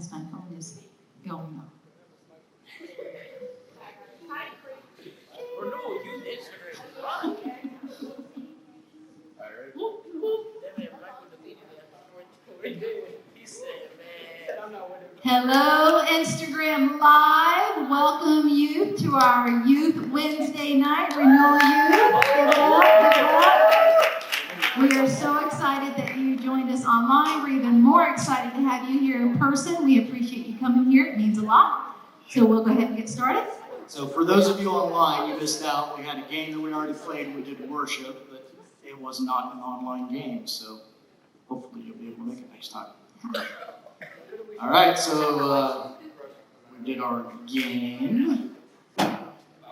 as my phone is going up. Renewal, Youth Instagram. Hello, Instagram Live. Welcome youth to our Youth Wednesday night. Renewal Youth. Give it up, give it up. We are so excited that you joined us online. We're even more excited to have you here in person. We appreciate you coming here. It means a lot. So we'll go ahead and get started. So for those of you online, you missed out. We had a game that we already played and we did worship, but it was not an online game. So hopefully you'll be able to make it next time. All right, so we did our game.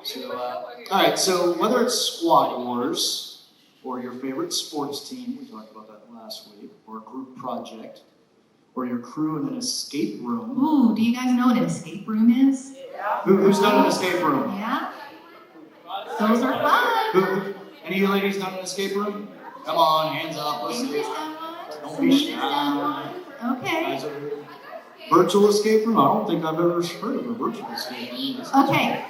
So, all right, so whether it's Squad Wars or your favorite sports team, we talked about that last week, or a group project, or your crew in an escape room. Ooh, do you guys know what an escape room is? Who's done an escape room? Yeah? Those are fun. Any of you ladies done an escape room? Come on, hands up. Let's Andrew's see. done one. Don't be Sabrina's done shy. one. Okay. Guys over here. Virtual escape room? I don't think I've ever heard of a virtual escape room. Okay.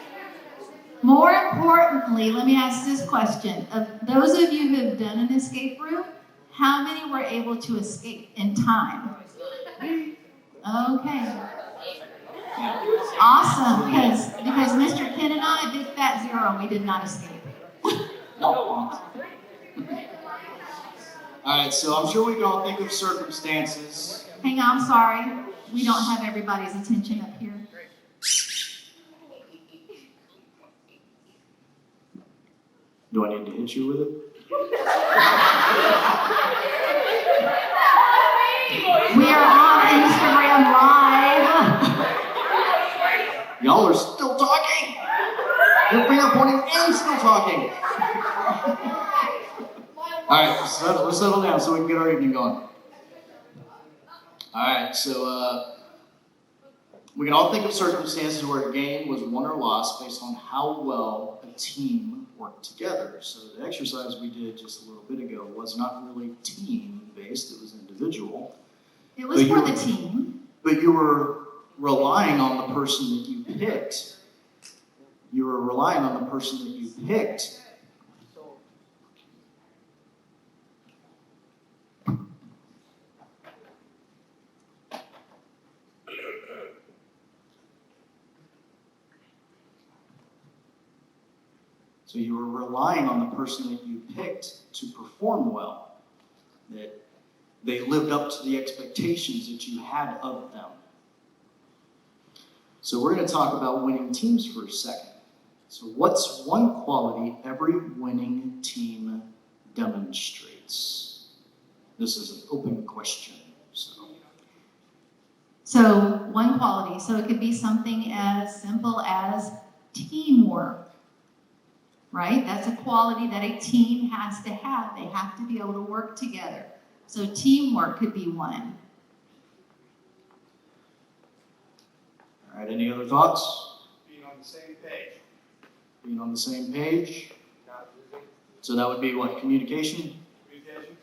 More importantly, let me ask this question. Of those of you who have done an escape room, how many were able to escape in time? Okay. Awesome, because Mr. Ken and I, big fat zero, we did not escape. All right, so I'm sure we can all think of circumstances. Hang on, I'm sorry. We don't have everybody's attention up here. Do I need to hit you with it? We are on Instagram Live. Y'all are still talking. Your finger pointing and still talking. All right, let's settle down so we can get our evening going. All right, so we can all think of circumstances where a game was won or lost based on how well a team worked together. So the exercise we did just a little bit ago was not really team-based, it was individual. It was for the team. But you were relying on the person that you picked. You were relying on the person that you picked. So you were relying on the person that you picked to perform well, that they lived up to the expectations that you had of them. So we're going to talk about winning teams for a second. So what's one quality every winning team demonstrates? This is an open question. So one quality. So it could be something as simple as teamwork. Right? That's a quality that a team has to have. They have to be able to work together. So teamwork could be one. All right, any other thoughts? Being on the same page. Being on the same page. So that would be what? Communication? Communication.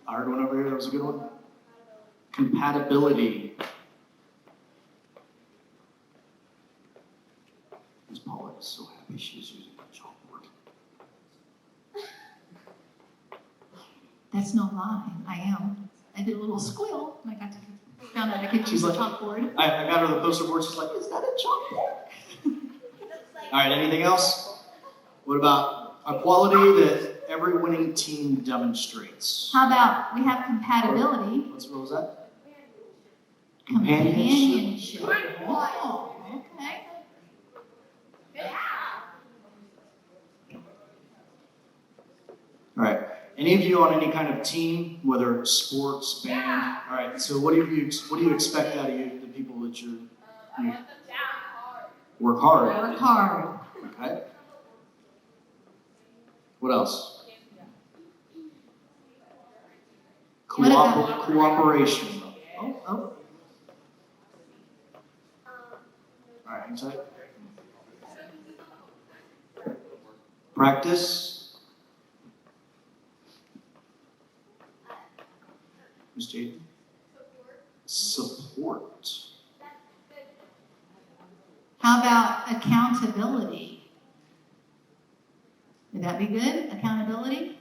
I heard one over here, that was a good one. Compatibility. Miss Paula is so happy she's using a chalkboard. That's no lie. I am. I did a little squeal and I found out I could use a chalkboard. I got her the poster board, she's like, is that a chalkboard? All right, anything else? What about a quality that every winning team demonstrates? How about we have compatibility? What was that? Companionship. Oh, okay. All right. Any of you on any kind of team, whether it's sports, band? All right. So what do you expect out of you, the people that you work hard? Work hard. Okay. What else? Cooperation. Oh. All right. Hang tight. Practice. Miss Jade? Support. How about accountability? Would that be good? Accountability?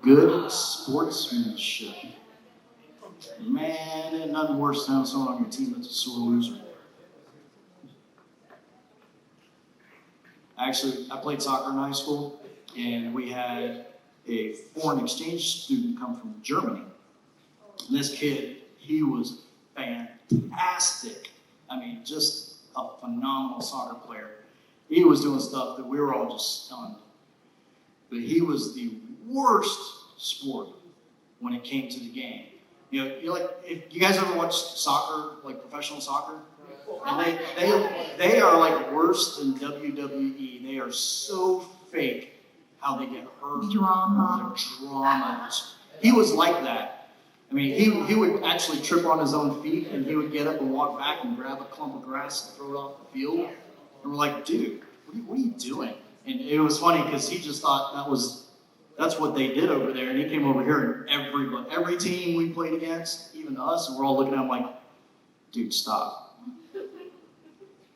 Good sportsmanship. Man, ain't nothing worse than having someone on your team that's a sore loser. Actually, I played soccer in high school, and we had a foreign exchange student come from Germany. And this kid, he was fantastic. I mean, just a phenomenal soccer player. He was doing stuff that we were all just stunned. But he was the worst sport when it came to the game. You know, you're like, if you guys ever watch soccer, like professional soccer, and they are like worse than WWE. They are so fake how they get hurt. Drama. The drama. He was like that. I mean, he would actually trip on his own feet, and he would get up and walk back and grab a clump of grass and throw it off the field. And we're like, dude, what are you doing? And it was funny because he just thought that's what they did over there. And he came over here, and every team we played against, even us, and we're all looking at him like, dude, stop.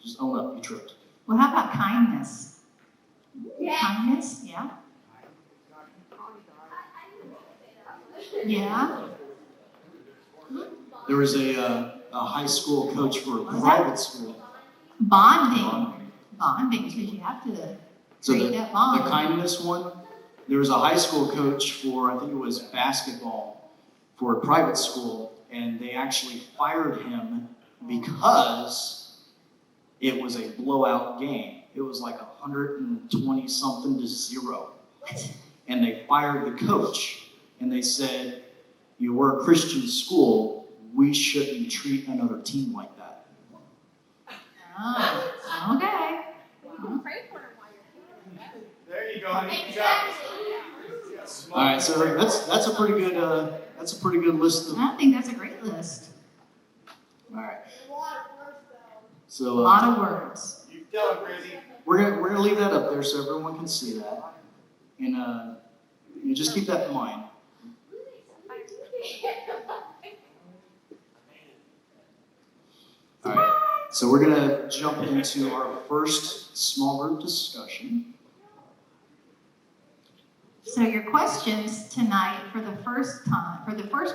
Just own up, you tripped. Well, how about kindness? Yeah. Kindness, yeah. Yeah. There was a high school coach for a private school. Bonding, because you have to So create that bond. the kindness one, there was a high school coach for, I think it was basketball, for a private school, and they actually fired him because it was a blowout game. It was like 120 something to 0. What? And they fired the coach, and they said, you were a Christian school, we shouldn't treat another team like that. Oh, okay. There you go. You got it. All right, so that's a pretty good list of. I think that's a great list. All right. A lot of words, though. So A lot of words. You tell it, Grizzy. we're gonna leave that up there so everyone can see that, and you just keep that in mind. All right. So we're gonna jump into our first small group discussion. So your questions tonight for the first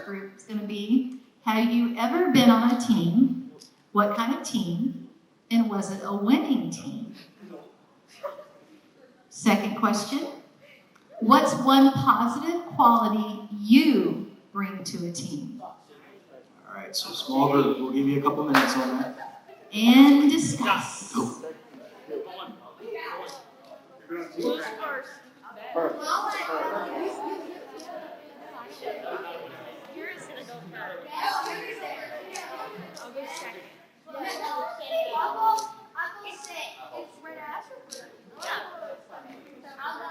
group is going to be, have you ever been on a team? What kind of team? And was it a winning team? Second question, what's one positive quality you bring to a team? All right. So small group. We'll give you a couple minutes on that. And discuss. Go. Yours gonna go first. I'll go second. I'll go six. It's right after. I'll go.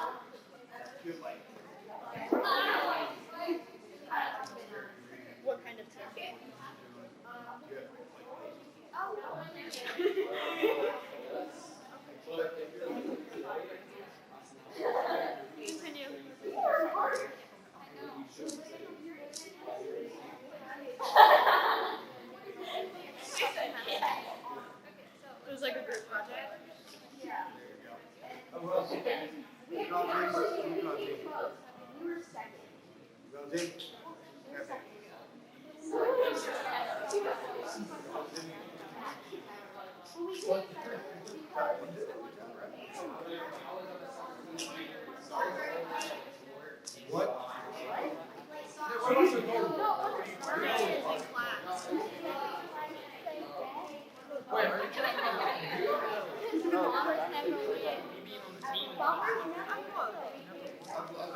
What kind of team? Continue. It was like a group project. Yeah. You got it. You were second. What?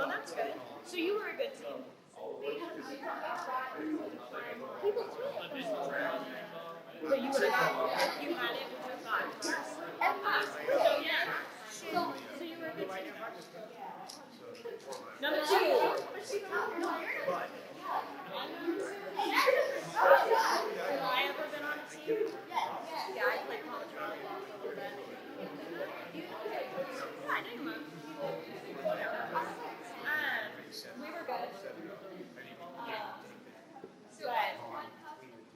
Oh, that's good. So you were a good team. People quit. But you would have, you had it with your thought. So yeah. So you were a good team. Number 2. Have I ever been on a team? Yeah, I played college volleyball a little bit. Yeah, I know you We were good.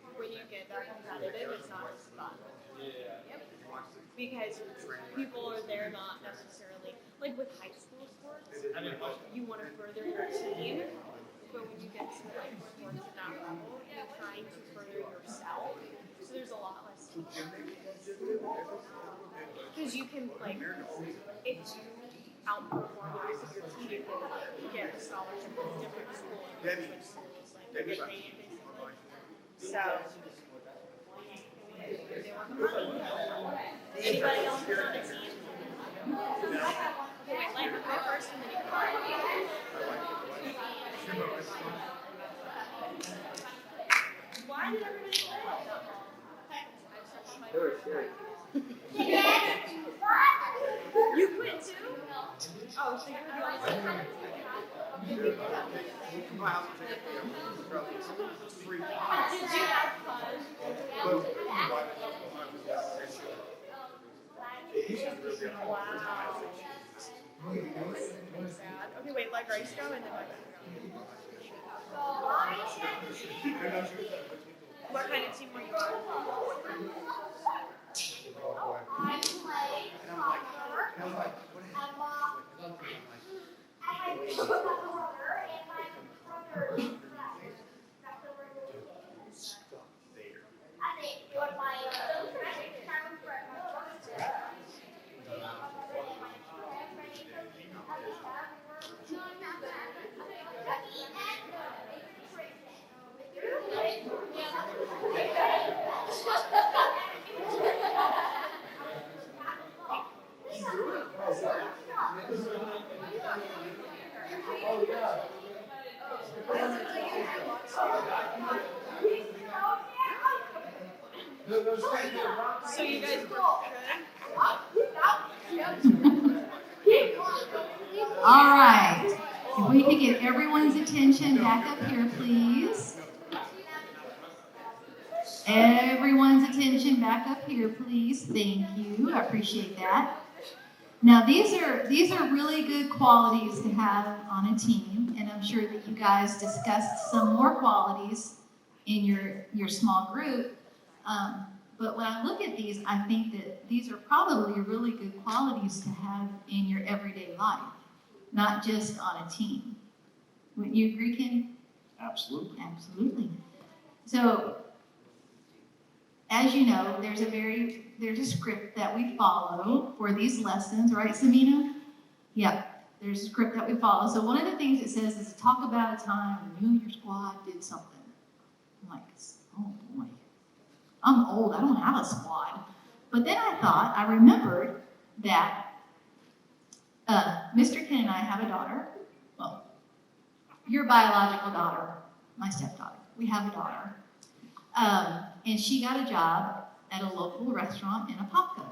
But when you get that competitive, it's not as fun. Yep. Because people are there not necessarily, like with high school sports, you want to further your team, but when you get to like sports at that level, you're trying to further yourself. So there's a lot less team. Because you can, like, if you outperform the rest of your team, you can get a scholarship to a different school and switch schools, like you get paid basically. So they want the money. Anybody else who's on the team? Okay, wait, let me go first and then you can go. Why did everybody quit? They were scary. You quit too? Oh, so you're the only one. Did you have fun? Wow. Sad. Okay, wait, let Grace go and then let Grace go. What kind of team were you on? I play soccer. I my brother and my brother's friend. I think what my So you guys were All right. If we could get everyone's attention back up here, please. Everyone's attention back up here, please. Thank you. I appreciate that. Now, these are really good qualities to have on a team, and I'm sure that you guys discussed some more qualities in your small group. But when I look at these, I think that these are probably really good qualities to have in your everyday life, not just on a team. Wouldn't you agree, Kenny? Absolutely. Absolutely. So, as you know, there's a script that we follow for these lessons, right, Samina? Yeah, there's a script that we follow. So one of the things it says is talk about a time when you and your squad did something. I'm like, oh boy, I'm old, I don't have a squad. But then I remembered that Mr. Ken and I have a daughter. Well, your biological daughter, my stepdaughter. We have a daughter. And she got a job at a local restaurant in Apopka.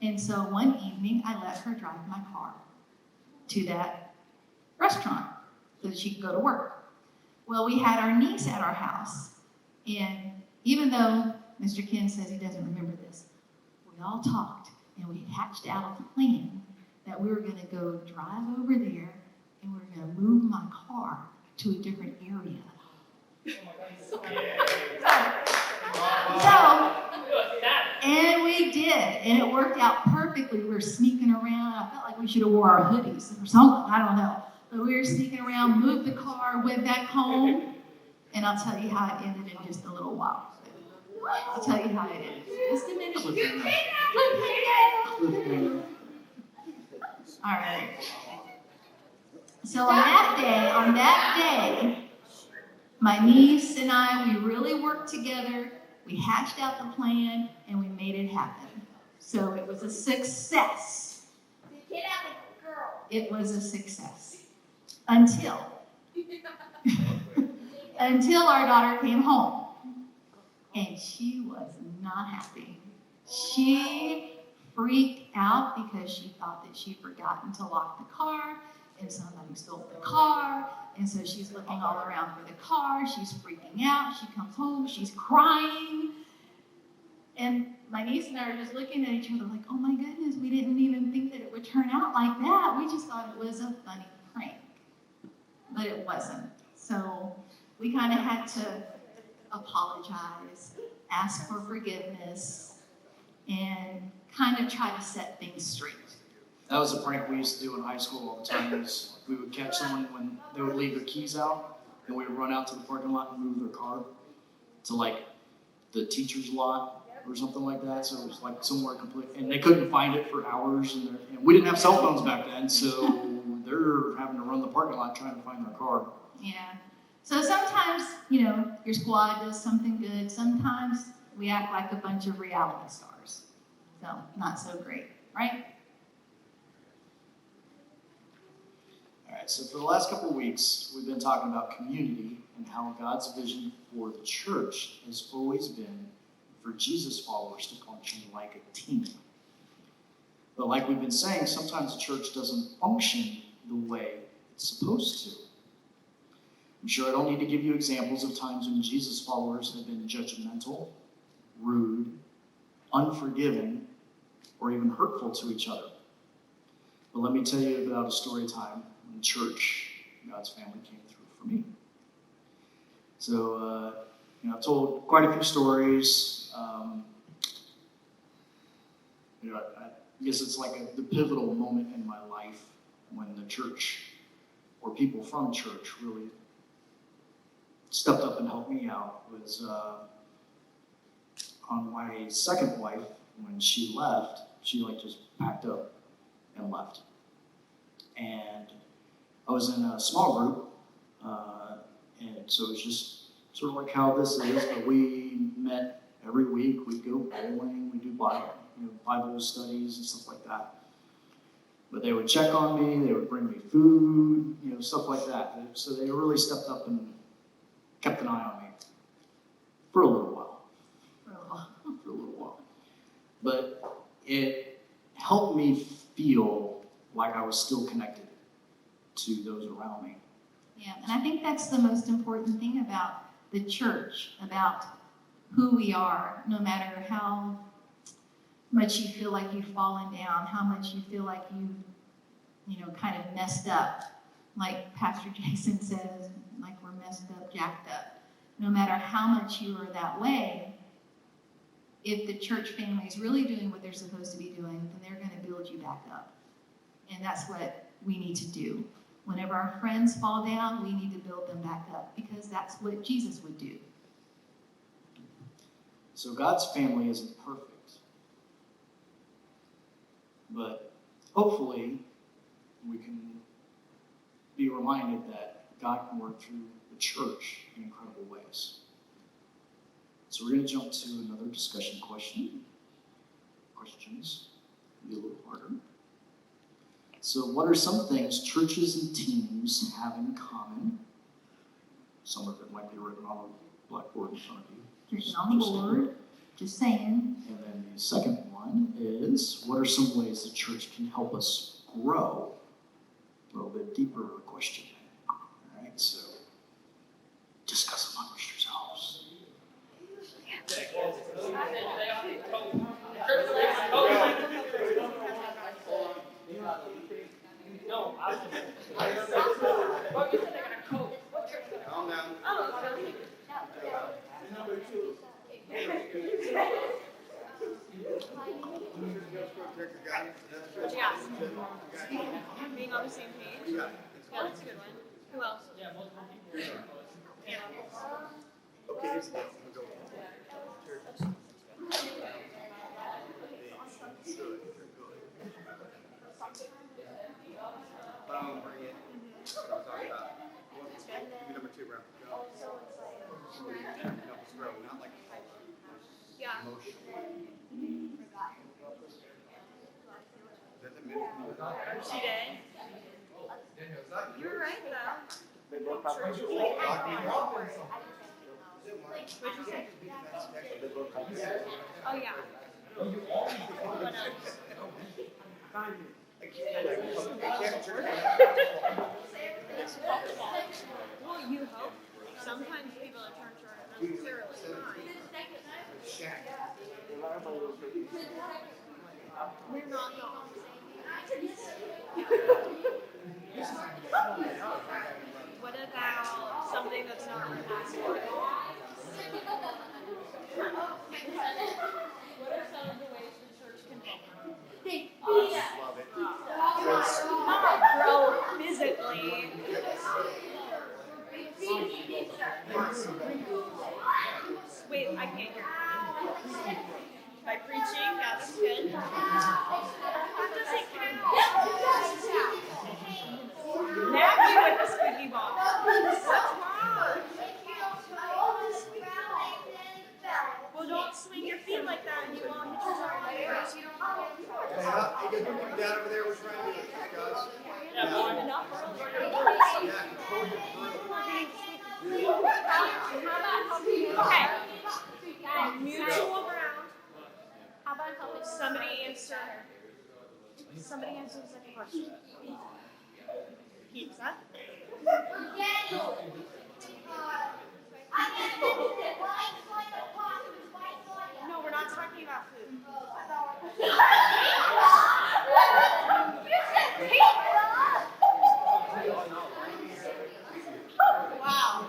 And so one evening, I let her drive my car to that restaurant so that she could go to work. Well, we had our niece at our house. And even though Mr. Ken says he doesn't remember this, we all talked and we hatched out a plan that we were going to go drive over there and we were going to move my car to a different area. And we did, and it worked out perfectly. We were sneaking around. I felt like we should have wore our hoodies or something. I don't know. But we were sneaking around, moved the car, went back home, and I'll tell you how it ended in just a little while. I'll tell you how it ended. Just a minute. All right. So on that day, my niece and I, we really worked together. We hatched out the plan, and we made it happen. So it was a success. It was a success. Until our daughter came home. And she was not happy. She freaked out because she thought that she'd forgotten to lock the car, and somebody stole the car, and so she's looking all around for the car. She's freaking out. She comes home. She's crying. And my niece and I are just looking at each other like, oh my goodness, we didn't even think that it would turn out like that. We just thought it was a funny prank. But it wasn't. So we kind of had to apologize, ask for forgiveness, and kind of try to set things straight. That was a prank we used to do in high school all the time. Is we would catch someone when they would leave their keys out, and we would run out to the parking lot and move their car to like the teacher's lot or something like that. So it was like somewhere complete, and they couldn't find it for hours. And we didn't have cell phones back then, so they're having to run the parking lot trying to find their car. Yeah. So sometimes, your squad does something good. Sometimes we act like a bunch of reality stars. So not so great, right? All right, so for the last couple of weeks, we've been talking about community and how God's vision for the church has always been for Jesus followers to function like a team. But like we've been saying, sometimes the church doesn't function the way it's supposed to. I'm sure I don't need to give you examples of times when Jesus followers have been judgmental, rude, unforgiving, or even hurtful to each other. But let me tell you about a story time when church, God's family, came through for me. So, I've told quite a few stories. I guess it's like the pivotal moment in my life when the church or people from church really stepped up and helped me out was on my second wife. When she left, she just packed up and left. And I was in a small group, and so it was just sort of like how this is, but we met every week. We'd go bowling, we'd do Bible studies and stuff like that. But they would check on me, they would bring me food, stuff like that. So they really stepped up and kept an eye on me for a little while. But it helped me feel like I was still connected to those around me. Yeah, and I think that's the most important thing about the church, about who we are, no matter how much you feel like you've fallen down, how much you feel like you've, kind of messed up. Like Pastor Jason says, like we're messed up, jacked up. No matter how much you are that way, if the church family is really doing what they're supposed to be doing, then they're going to build you back up. And that's what we need to do. Whenever our friends fall down, we need to build them back up because that's what Jesus would do. So God's family isn't perfect. But hopefully we can be reminded that God can work through the church in incredible ways. So we're going to jump to another discussion questions. Be a little harder. So what are some things churches and teams have in common? Some of it might be written on a blackboard in front of you. Written on the board, just saying. And then the second one is, what are some ways the church can help us grow? A little bit deeper question. All right, so discuss amongst yourselves. Calm down. Yeah. Being on the same page. Yeah, that's a good one. Who else? Okay, here's the but I'm gonna bring it. What I'm talking about. Give me number 2, bro. Go. Help us grow, not like Yeah. emotion. Is that the minute? She did. You were right though. What'd you say? Oh yeah. What else? Well, you hope. Sometimes people at church aren't necessarily kind. We're not wrong. What about something that's not relaxing? What are some of the ways the church can help? Love it. Not grow physically. Wait, I can't hear. By preaching, that's good. How does it count? Nab you with the squeaky ball. What's wrong? Well, don't swing your feet like that and you won't hit your tires. Hey, you guys come down over there. We're trying to do it, guys. Yeah, warm enough. Yeah, control your breath. Okay. Mutual ground. How about helping somebody answer the second question? Pizza. No, we're not talking about food. Wow.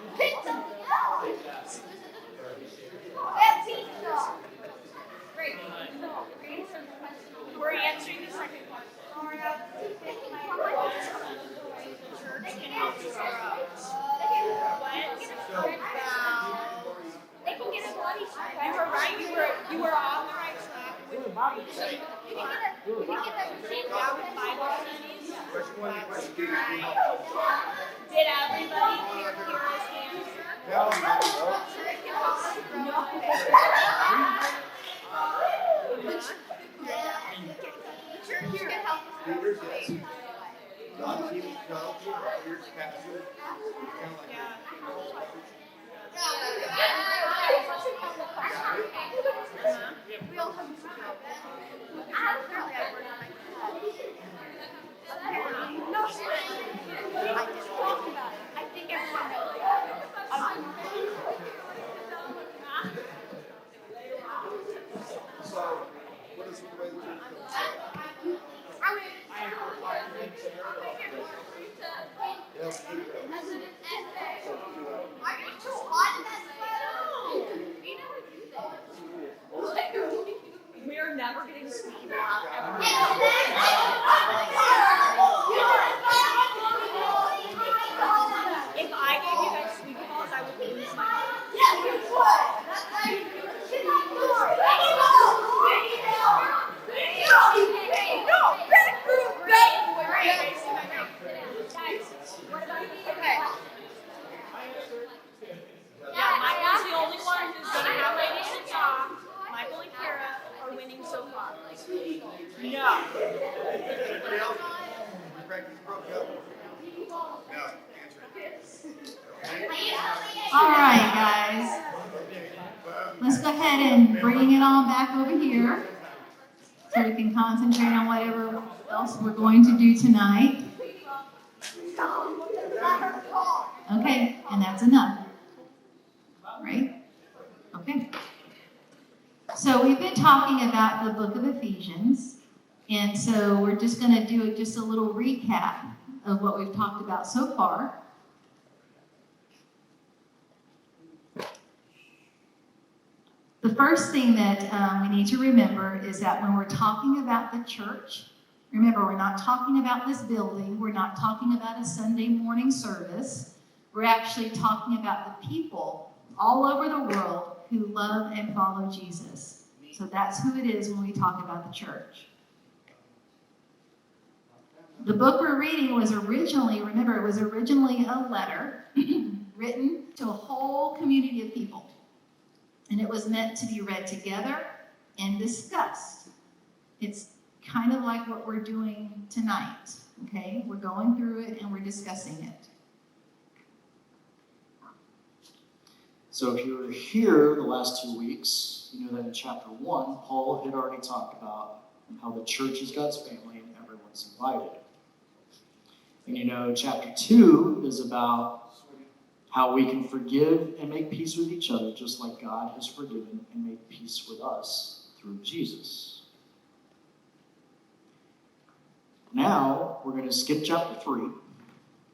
Great. We're answering the second question. The church can help you grow. You were right. You were on the right track with Bible studies. Did everybody hear his answer? No. Leaders, yes. Non-team, no. Leaders, captain. Kind of like We all have no, I just talked about it. I think everyone knows. So, what is the way the church We're never getting squeaky ball ever. If I gave you guys squeaky balls, I would lose my mind. No, big group, big boy, facing my mouth. Okay. Yeah, Michael's the only one who's gonna have ladies to talk. Michael and Kara are winning so far. No. Anybody else? Practice broke up. No, answer it. All right, guys. Let's go ahead and bring it on back over here so we can concentrate on whatever else we're going to do tonight. Okay, and that's enough. Right? Okay. So we've been talking about the book of Ephesians, and so we're just going to do just a little recap of what we've talked about so far. The first thing that we need to remember is that when we're talking about the church, remember, we're not talking about this building. We're not talking about a Sunday morning service. We're actually talking about the people all over the world who love and follow Jesus. So that's who it is when we talk about the church. The book we're reading was originally, remember, it was originally a letter written to a whole community of people. And it was meant to be read together and discussed. It's kind of like what we're doing tonight, okay? We're going through it and we're discussing it. So if you were here the last 2 weeks, you know that in chapter 1, Paul had already talked about how the church is God's family and everyone's invited. And you know, chapter 2 is about how we can forgive and make peace with each other, just like God has forgiven and made peace with us through Jesus. Now, we're going to skip chapter 3.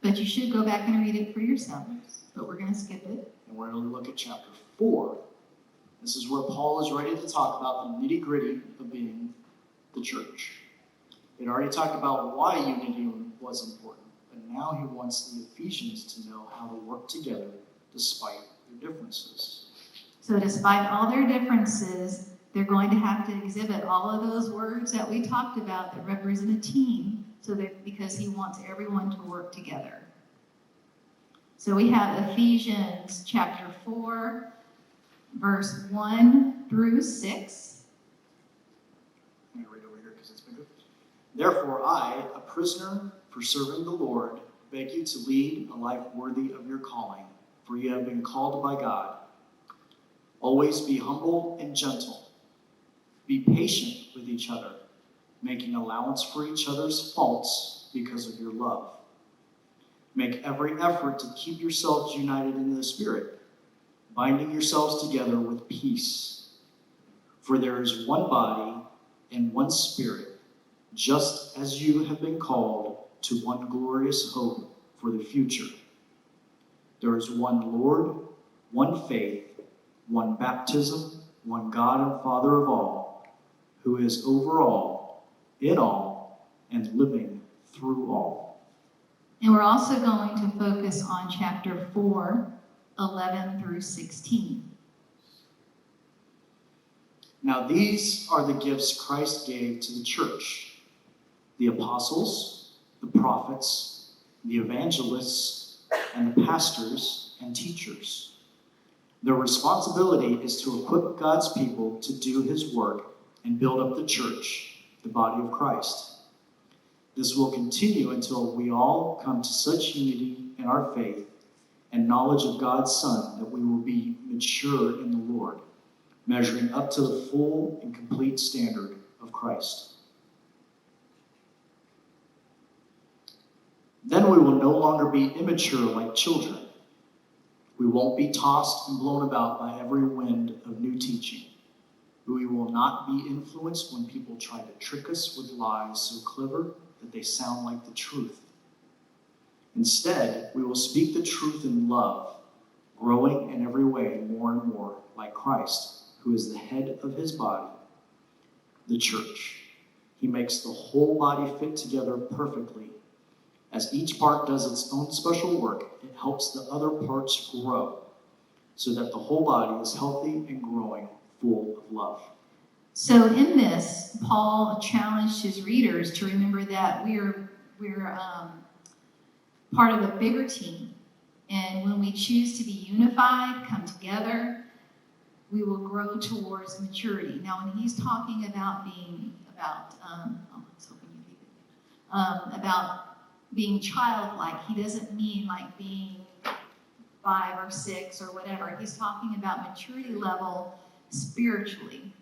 But you should go back and read it for yourselves. But we're going to skip it. And we're going to look at chapter 4. This is where Paul is ready to talk about the nitty-gritty of being the church. He had already talked about why unity was important, but now he wants the Ephesians to know how to work together despite their differences. So despite all their differences, they're going to have to exhibit all of those words that we talked about that represent a team, because he wants everyone to work together. So we have Ephesians chapter 4, verse 1 through 6. I'm going to read over here because it's bigger. Therefore, I, a prisoner for serving the Lord, beg you to lead a life worthy of your calling, for you have been called by God. Always be humble and gentle. Be patient with each other, making allowance for each other's faults because of your love. Make every effort to keep yourselves united in the Spirit, binding yourselves together with peace. For there is one body and one Spirit, just as you have been called to one glorious hope for the future. There is one Lord, one faith, one baptism, one God and Father of all, who is over all, in all, and living through all. And we're also going to focus on chapter 4, 11 through 16. Now these are the gifts Christ gave to the church: the apostles, the prophets, the evangelists, and the pastors and teachers. Their responsibility is to equip God's people to do his work and build up the church, the body of Christ. This will continue until we all come to such unity in our faith and knowledge of God's Son that we will be mature in the Lord, measuring up to the full and complete standard of Christ. Then we will no longer be immature like children. We won't be tossed and blown about by every wind of new teaching. We will not be influenced when people try to trick us with lies so clever that they sound like the truth. Instead, we will speak the truth in love, growing in every way more and more like Christ, who is the head of his body, the church. He makes the whole body fit together perfectly. As each part does its own special work, it helps the other parts grow, so that the whole body is healthy and growing, full of love. So in this, Paul challenged his readers to remember that we're part of a bigger team. And when we choose to be unified, come together, we will grow towards maturity. Now, when he's talking about being childlike, he doesn't mean like being 5 or 6 or whatever. He's talking about maturity level spiritually.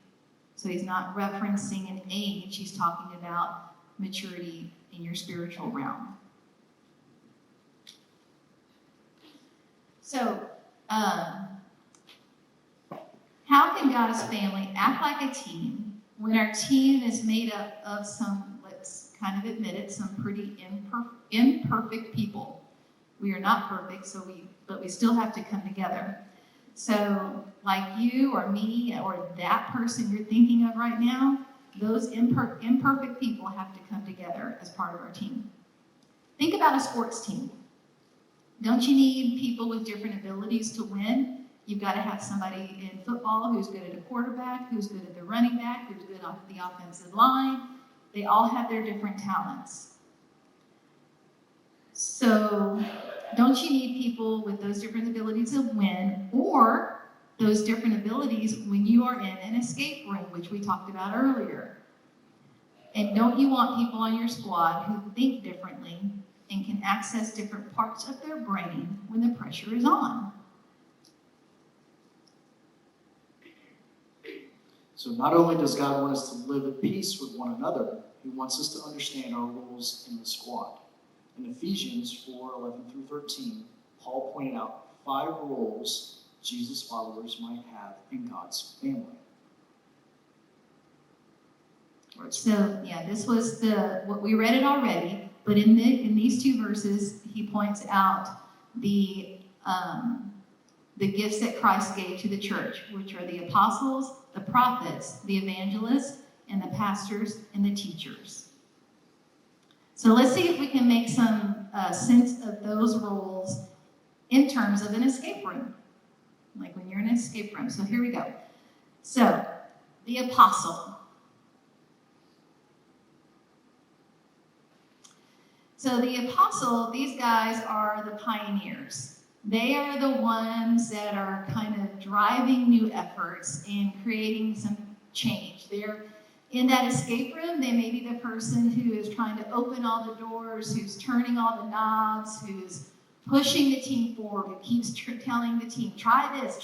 So he's not referencing an age. He's talking about maturity in your spiritual realm. So, how can God's family act like a team when our team is made up of some, let's kind of admit it, some pretty imperfect people? We are not perfect, but we still have to come together. So, like you or me or that person you're thinking of right now, those imperfect people have to come together as part of our team. Think about a sports team. Don't you need people with different abilities to win? You've got to have somebody in football who's good at a quarterback, who's good at the running back, who's good at the offensive line. They all have their different talents. So, don't you need people with those different abilities to win, or those different abilities when you are in an escape room, which we talked about earlier? And don't you want people on your squad who think differently and can access different parts of their brain when the pressure is on? So not only does God want us to live at peace with one another, he wants us to understand our roles in the squad. In Ephesians 4:11 through 13, Paul pointed out 5 roles Jesus followers might have in God's family. So yeah, this was what we read it already, but in these two verses, he points out the gifts that Christ gave to the church, which are the apostles, the prophets, the evangelists, and the pastors and the teachers. So let's see if we can make some sense of those roles in terms of an escape room, like when you're in an escape room. So here we go. So the apostle. So the apostle, these guys are the pioneers. They are the ones that are kind of driving new efforts and creating some change. They're in that escape room. They may be the person who is trying to open all the doors, who's turning all the knobs, who's pushing the team forward, who keeps telling the team, try this,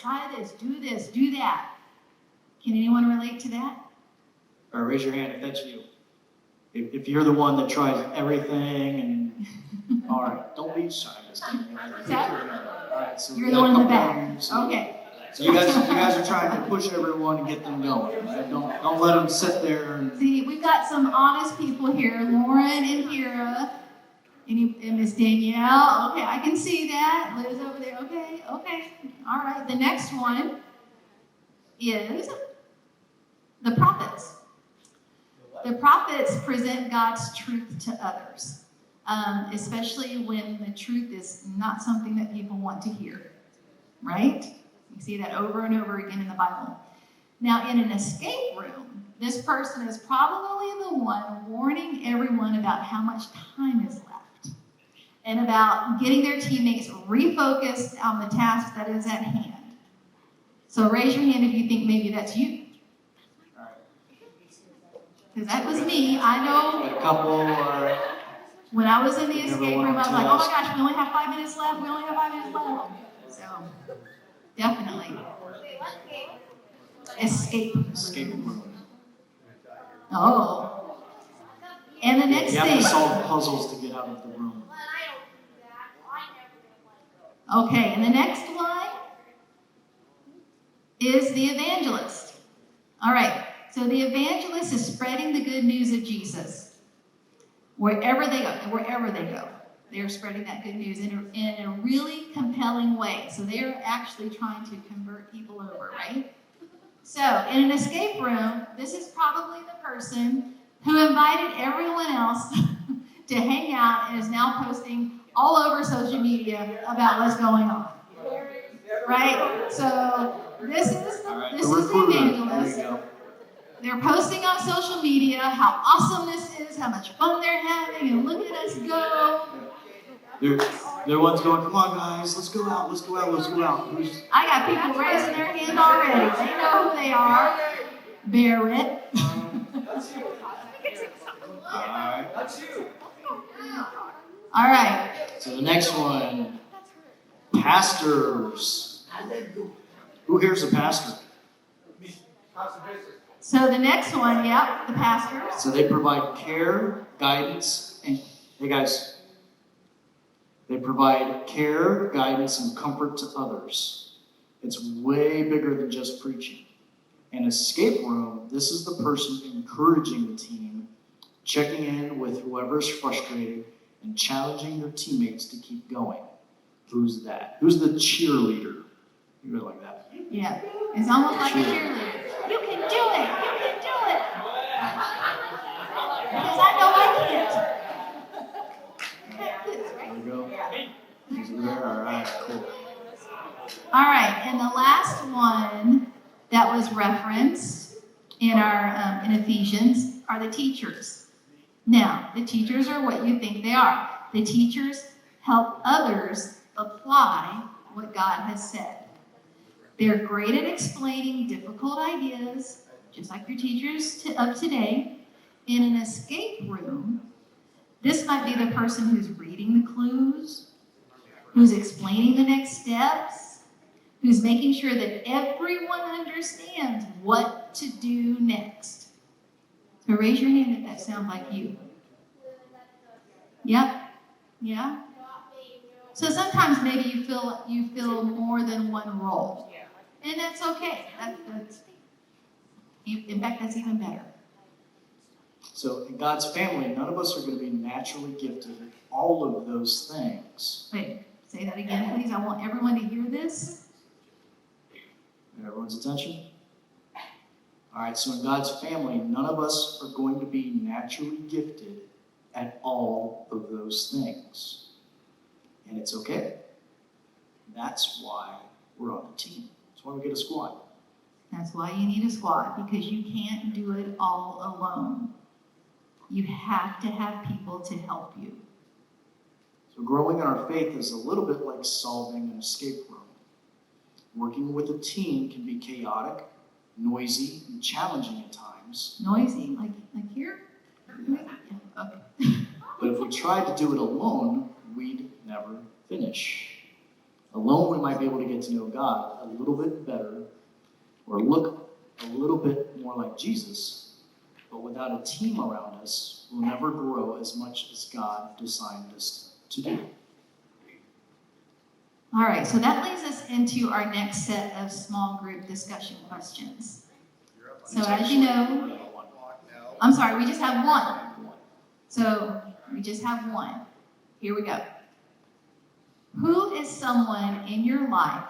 do that. Can anyone relate to that? All right, raise your hand if that's you. If you're the one that tries everything and, all right, don't be shy. All right, so You're the one in the back. Okay. So you guys are trying to push everyone and get them going. Right? Don't let them sit there and. See, we've got some honest people here, Lauren and Kira, and Miss Danielle. Okay, I can see that. Liz over there. Okay. All right. The next one is the prophets. The prophets present God's truth to others, especially when the truth is not something that people want to hear, right? You see that over and over again in the Bible. Now, in an escape room, this person is probably the one warning everyone about how much time is left and about getting their teammates refocused on the task that is at hand. So raise your hand if you think maybe that's you. Because that was me. I know. A couple. When I was in the escape room, I was like, oh my gosh, we only have 5 minutes left. So, definitely. Escape room. Oh. And the next thing. You have to solve puzzles to get out of the room. Okay, and the next one is the evangelist. All right. So the evangelist is spreading the good news of Jesus wherever they go. They are spreading that good news in a really compelling way. So they are actually trying to convert people over, right? So in an escape room, this is probably the person who invited everyone else to hang out and is now posting all over social media about what's going on. Right? So this is the evangelist. They're posting on social media how awesome this is, how much fun they're having, and look at us go. They're ones going, come on guys, let's go out. I got people raising their hand already. They know who they are. Barrett. All right. So the next one, pastors. Who here's a pastor? So the next one, the pastors. So they provide care, guidance, and they provide care, guidance, and comfort to others. It's way bigger than just preaching. An escape room, this is the person encouraging the team, checking in with whoever's frustrated, and challenging their teammates to keep going. Who's that? Who's the cheerleader? You really like that? Yeah, it's almost like a cheerleader. You can do it. Because I know I can't. There you go. He's there. All right, cool. All right, and the last one that was referenced in our in Ephesians are the teachers. Now, the teachers are what you think they are. The teachers help others apply what God has said. They're great at explaining difficult ideas, just like your teachers of today. In an escape room, this might be the person who's reading the clues, who's explaining the next steps, who's making sure that everyone understands what to do next. So raise your hand if that sounds like you. Yep. Yeah? So sometimes maybe you feel more than one role. And that's okay. In fact, that's even better. So in God's family, none of us are going to be naturally gifted at all of those things. Wait, say that again, please. I want everyone to hear this. Everyone's attention? All right, so in God's family, none of us are going to be naturally gifted at all of those things. And it's okay. That's why we're on the team. That's why we get a squad. That's why you need a squad, because you can't do it all alone. You have to have people to help you. So growing in our faith is a little bit like solving an escape room. Working with a team can be chaotic, noisy, and challenging at times. Noisy, like here? Yeah, okay. But if we tried to do it alone, we'd never finish. Alone, we might be able to get to know God a little bit better or look a little bit more like Jesus. But without a team around us, we'll never grow as much as God designed us to do. All right, so that leads us into our next set of small group discussion questions. So as you know, I'm sorry, we just have one. So we just have one. Here we go. Who is someone in your life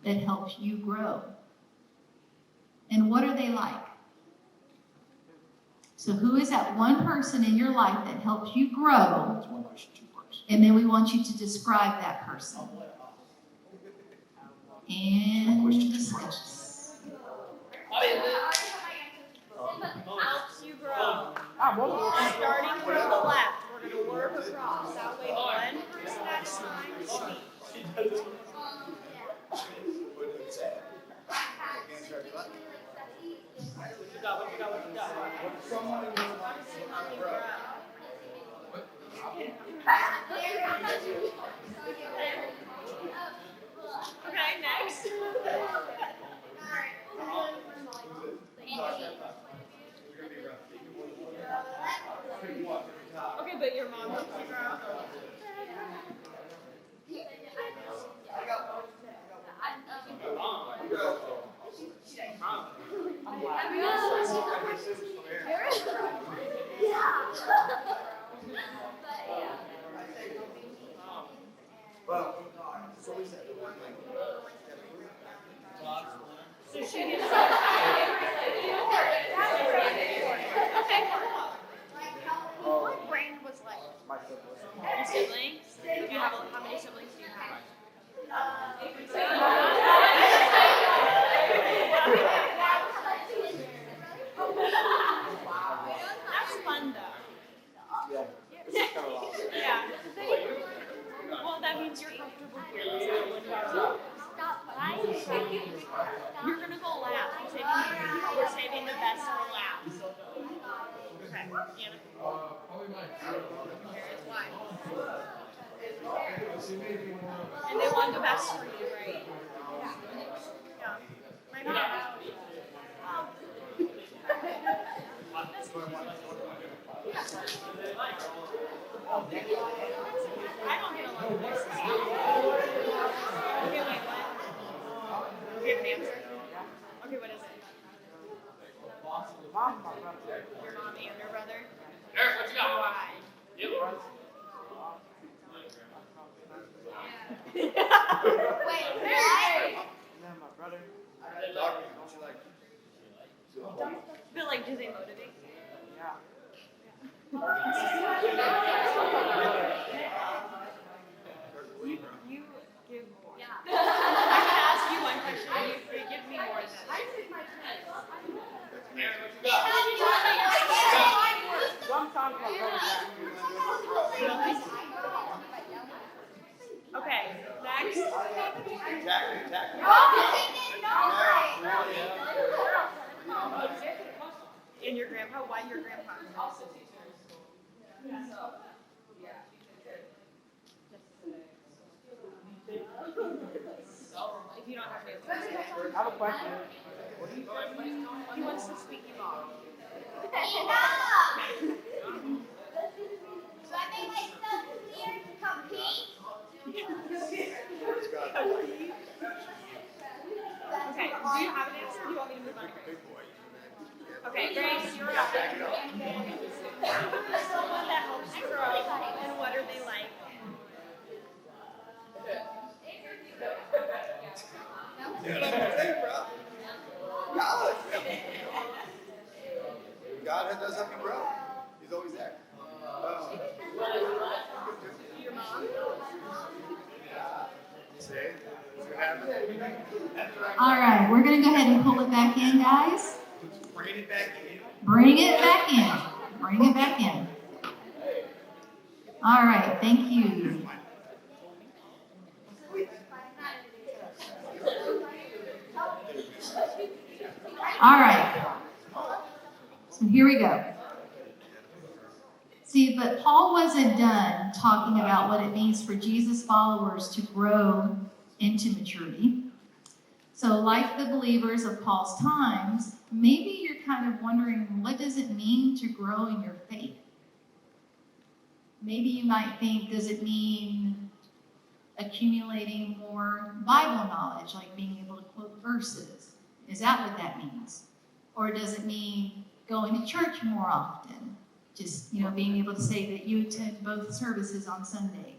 that helps you grow? And what are they like? So who is that one person in your life that helps you grow? That's one question, 2 parts. And then we want you to describe that person. And discuss. Helps you grow. Starting from the left, we're going to work across. That way, one person at a time speaks. Okay, next. Okay, but your mom helps you grow. So she gets what brain was like? Your siblings? Do you have how many siblings do you have? That's fun though. Yeah. Well, that means you're comfortable here. You're gonna go last. We're saving the best for last. Okay, Anna. Why? And they want the best for you, right? Yeah. My mom. I don't get a lot of voices. Okay, wait, what? Do you have an answer? Okay, what is it? Your mom and your brother? Eric, what you got? Why? Yep. Wait, why? But like, do they motivate you? You give more. I can ask you one question, and you give me more than that. Eric, what you got? Okay, next. And your grandpa? Why your grandpa? If you don't have an answer. I have a question. He wants to speak you off. Okay, do you have an answer or do you want me to move on? Okay, Grace, you're up. Someone that helps grow, and what are they like? God does help you grow. He's always there. Your mom? See? What's gonna happen? All right, we're going to go ahead and pull it back in, guys. Bring it back in. Bring it back in. Bring it back in. All right, thank you. All right. So here we go. See, but Paul wasn't done talking about what it means for Jesus followers to grow into maturity. So like the believers of Paul's times, maybe you're kind of wondering, what does it mean to grow in your faith? Maybe you might think, does it mean accumulating more Bible knowledge, like being able to quote verses? Is that what that means? Or does it mean going to church more often? Just, being able to say that you attend both services on Sunday?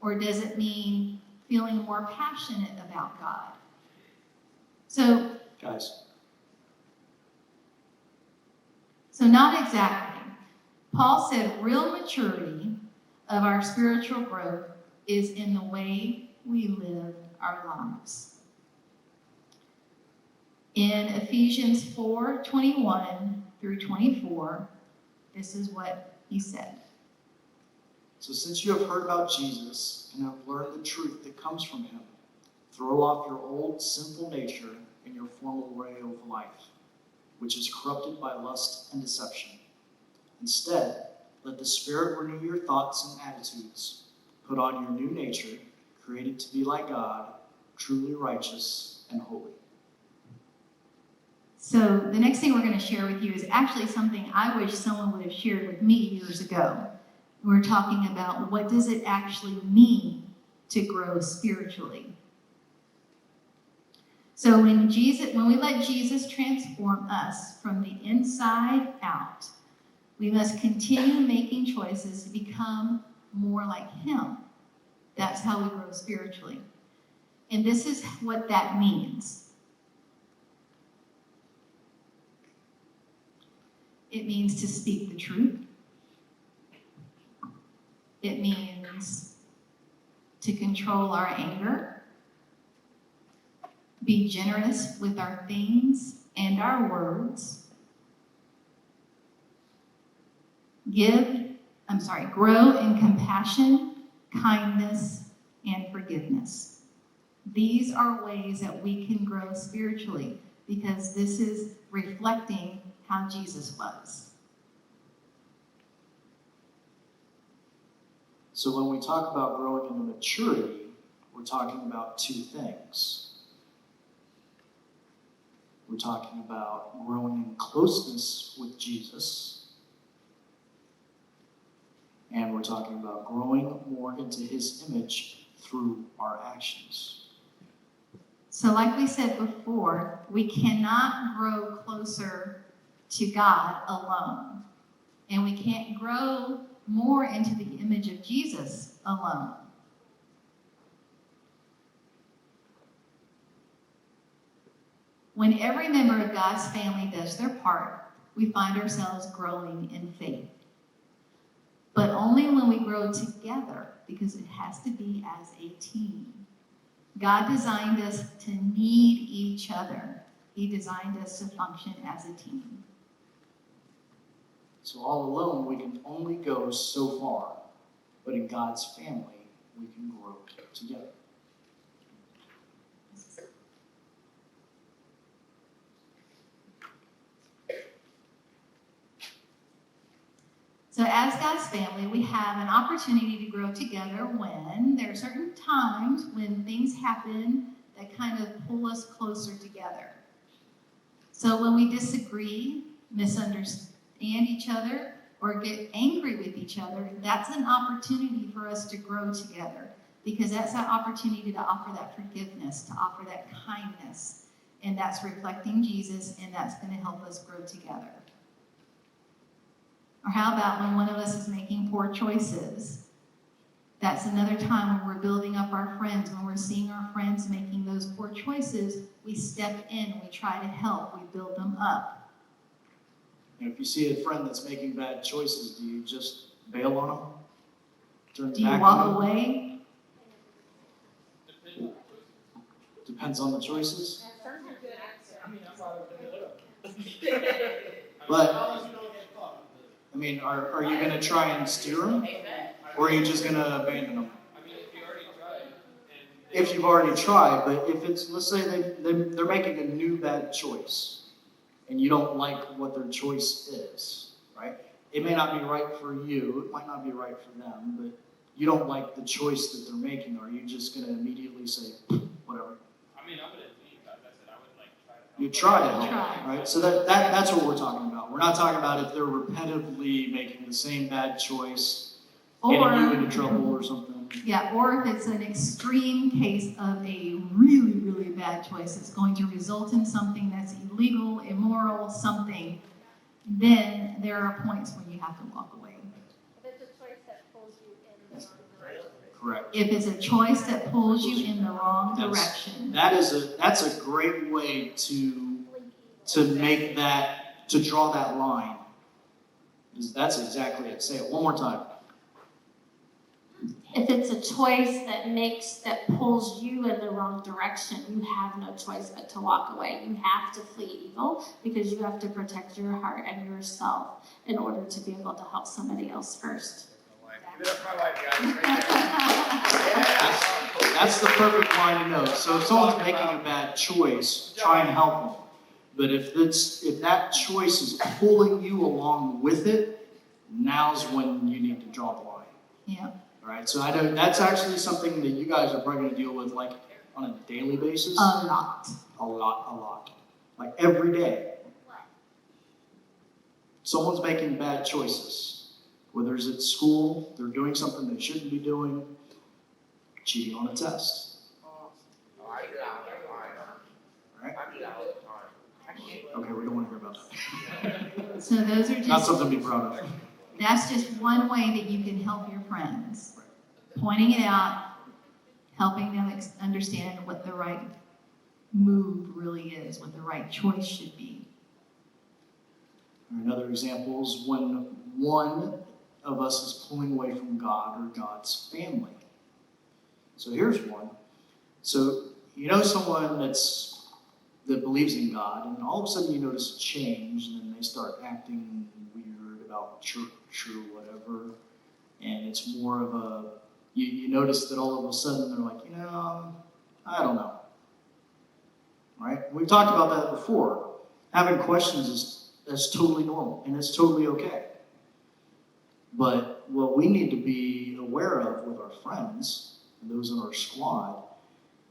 Or does it mean feeling more passionate about God? So not exactly. Paul said real maturity of our spiritual growth is in the way we live our lives. In Ephesians 4:21 through 24, this is what he said. So since you have heard about Jesus and have learned the truth that comes from him, throw off your old sinful nature and your former way of life, which is corrupted by lust and deception. Instead, let the Spirit renew your thoughts and attitudes. Put on your new nature, created to be like God, truly righteous and holy. So the next thing we're going to share with you is actually something I wish someone would have shared with me years ago. We're talking about what does it actually mean to grow spiritually. So when we let Jesus transform us from the inside out, we must continue making choices to become more like him. That's how we grow spiritually. And this is what that means. It means to speak the truth. It means to control our anger, be generous with our things and our words, grow in compassion, kindness, and forgiveness. These are ways that we can grow spiritually because this is reflecting how Jesus was. So when we talk about growing into maturity, we're talking about two things. We're talking about growing in closeness with Jesus, and we're talking about growing more into his image through our actions. So like we said before, we cannot grow closer to God alone. And we can't grow more into the image of Jesus alone. When every member of God's family does their part, we find ourselves growing in faith. But only when we grow together, because it has to be as a team. God designed us to need each other. He designed us to function as a team. So all alone, we can only go so far, but in God's family, we can grow together. So as God's family, we have an opportunity to grow together when there are certain times when things happen that kind of pull us closer together. So when we disagree, misunderstand each other, or get angry with each other, that's an opportunity for us to grow together, because that's that opportunity to offer that forgiveness, to offer that kindness, and that's reflecting Jesus, and that's going to help us grow together. Or how about when one of us is making poor choices? That's another time when we're building up our friends, when we're seeing our friends making those poor choices, we step in, we try to help, we build them up. And if you see a friend that's making bad choices, do you just bail on them? Turn Do you back walk on them? away? Depends on the choices. That's a good answer. But, I mean, are you going to try and steer them? Or are you just going to abandon them? If you've already tried, but if it's, let's say they're making a new bad choice, and you don't like what their choice is, right? It may not be right for you, it might not be right for them, but you don't like the choice that they're making. Are you just going to immediately say, whatever? I mean, I'm gonna leave, but I said I would like try to help. You try to help, Try. right? So that's what we're talking about. We're not talking about if they're repetitively making the same bad choice, getting you into trouble or something. Yeah, or if it's an extreme case of a really, really bad choice that's going to result in something that's illegal, immoral, something, then there are points when you have to walk away. If it's a choice that pulls you in the wrong direction. Correct. If it's a choice that pulls you in the wrong direction. That's a great way to make that, to draw that line. That's exactly it. Say it one more time. If it's a choice that pulls you in the wrong direction, you have no choice but to walk away. You have to flee evil because you have to protect your heart and yourself in order to be able to help somebody else first. Give it up for my wife, guys. Right there. That's the perfect line to know. So if someone's making a bad choice, try and help them. But if that choice is pulling you along with it, now's when you need to draw the line. Yeah. All right. So I know that's actually something that you guys are probably going to deal with like on a daily basis. A lot. A lot. Like every day. Someone's making bad choices. Whether it's at school, they're doing something they shouldn't be doing, cheating on a test. Oh, I do that all the time. Right? I do that all the time. Okay, we don't want to hear about that. So those are Not just, something to be proud of. that's just one way that you can help your friends. Pointing it out, helping them understand what the right move really is, what the right choice should be. Another example is when one of us is pulling away from God or God's family. So here's one. So you know someone that believes in God, and all of a sudden you notice a change, and then they start acting weird about church or whatever, and it's more of a, you notice that all of a sudden they're like, I don't know. Right? We've talked about that before. Having questions that's totally normal, and it's totally okay. But what we need to be aware of with our friends, and those in our squad,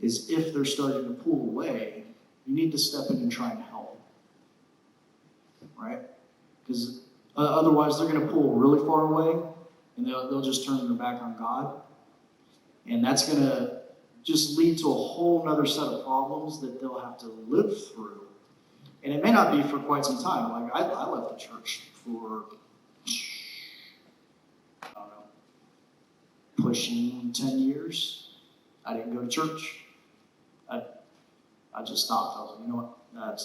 is if they're starting to pull away, you need to step in and try and help. Right? Because otherwise they're going to pull really far away, and they'll just turn their back on God. And that's going to just lead to a whole other set of problems that they'll have to live through. And it may not be for quite some time. Like, I left the church for, I don't know, pushing 10 years. I didn't go to church. I just stopped. I was like, you know what?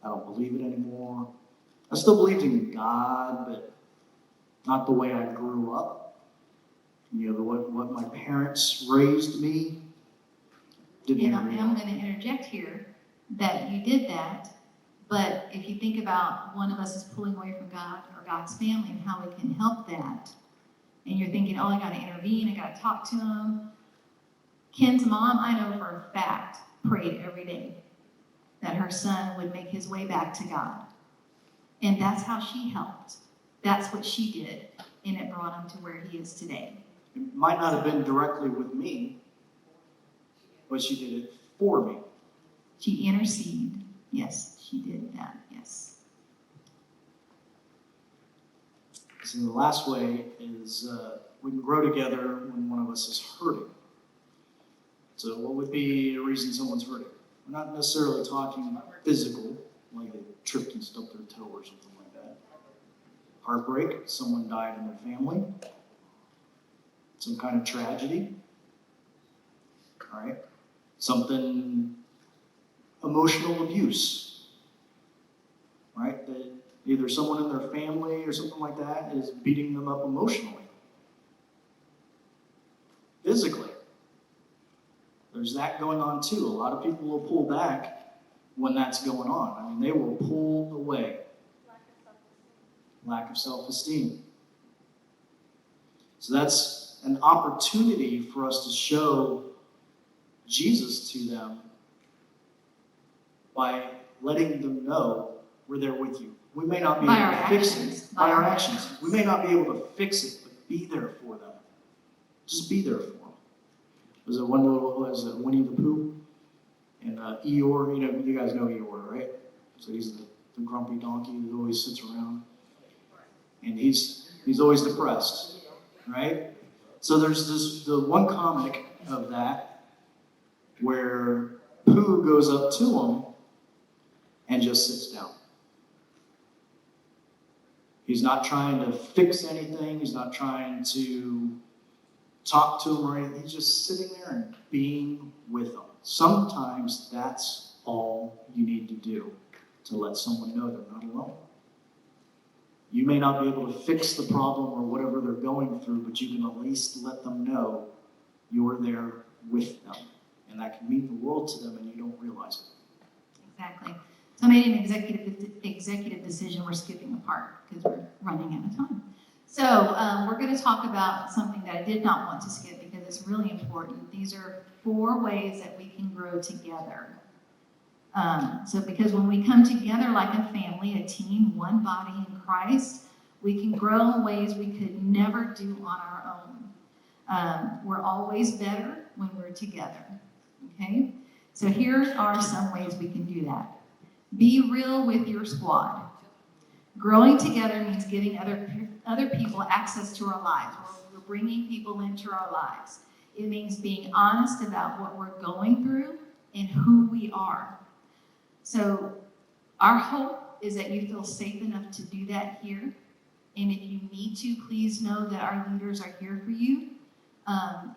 I don't believe it anymore. I still believed in God, but not the way I grew up. What my parents raised me. And I'm going to interject here that you did that, but if you think about one of us is pulling away from God or God's family and how we can help that, and you're thinking, oh, I got to intervene, I got to talk to him. Ken's mom, I know for a fact, prayed every day that her son would make his way back to God. And that's how she helped. That's what she did, and it brought him to where he is today. It might not have been directly with me, but she did it for me. She interceded. Yes, she did that. Yes. So the last way is we can grow together when one of us is hurting. So what would be a reason someone's hurting? We're not necessarily talking physical, like they tripped and stubbed their toe or something like that. heartbreak, someone died in their family, some kind of tragedy, all right? Something, emotional abuse, right? That either someone in their family or something like that is beating them up emotionally, physically. There's that going on too. A lot of people will pull back when that's going on. I mean, they will pull away. Lack of self-esteem. So that's an opportunity for us to show Jesus to them by letting them know we're there with you. We may not be able to fix it by our actions. We may not be able to fix it, but be there for them. Just be there for them. Was it Winnie the Pooh? And Eeyore, you guys know Eeyore, right? So he's the grumpy donkey who always sits around. And he's always depressed, right? So there's the one comic of that where Pooh goes up to him and just sits down. He's not trying to fix anything. He's not trying to talk to him or anything. He's just sitting there and being with them. Sometimes that's all you need to do to let someone know they're not alone. You may not be able to fix the problem or whatever they're going through, but you can at least let them know you're there with them. And that can mean the world to them and you don't realize it. Exactly. So I made an executive decision. We're skipping a part because we're running out of time. So we're going to talk about something that I did not want to skip because it's really important. These are 4 ways that we can grow together. So because when we come together like a family, a team, one body in Christ, we can grow in ways we could never do on our own. We're always better when we're together. Okay? So here are some ways we can do that. Be real with your squad. Growing together means giving other people access to our lives. We're bringing people into our lives. It means being honest about what we're going through and who we are. So our hope is that you feel safe enough to do that here. And if you need to, please know that our leaders are here for you.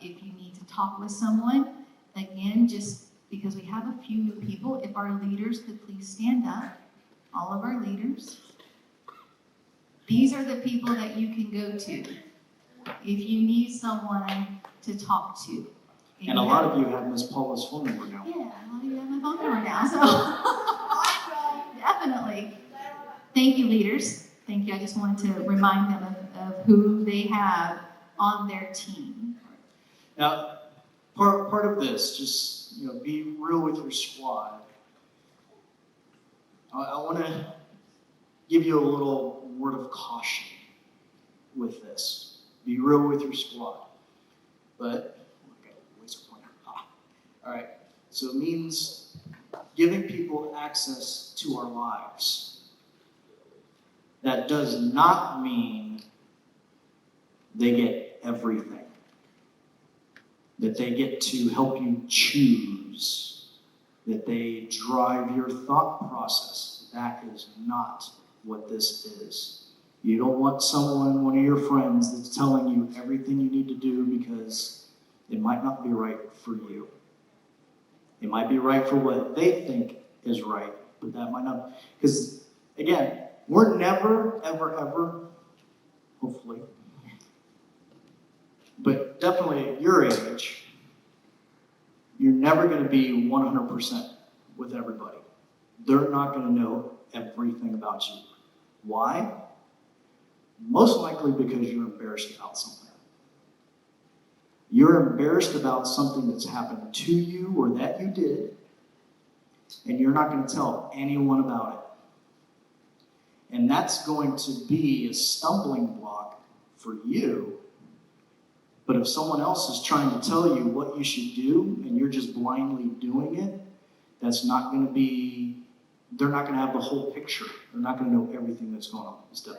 If you need to talk with someone, again, just because we have a few new people, if our leaders could please stand up, all of our leaders. These are the people that you can go to if you need someone to talk to. And a lot of you have Miss Paula's phone number now. Yeah, a lot of you have my phone number now, so definitely. Thank you, leaders. Thank you. I just wanted to remind them of who they have on their team. Now, part of this, just be real with your squad. I want to give you a little word of caution with this. Be real with your squad. But, all right, so it means giving people access to our lives. That does not mean they get everything. That they get to help you choose. That they drive your thought process. That is not what this is. You don't want someone, one of your friends, that's telling you everything you need to do because it might not be right for you. It might be right for what they think is right, but that might not. Because, again, we're never, ever, ever, hopefully, but definitely at your age, you're never going to be 100% with everybody. They're not going to know everything about you. Why? Most likely because you're embarrassed about something. You're embarrassed about something that's happened to you or that you did, and you're not going to tell anyone about it. And that's going to be a stumbling block for you. But if someone else is trying to tell you what you should do and you're just blindly doing it, that's not going to be, they're not going to have the whole picture. They're not going to know everything that's going on. So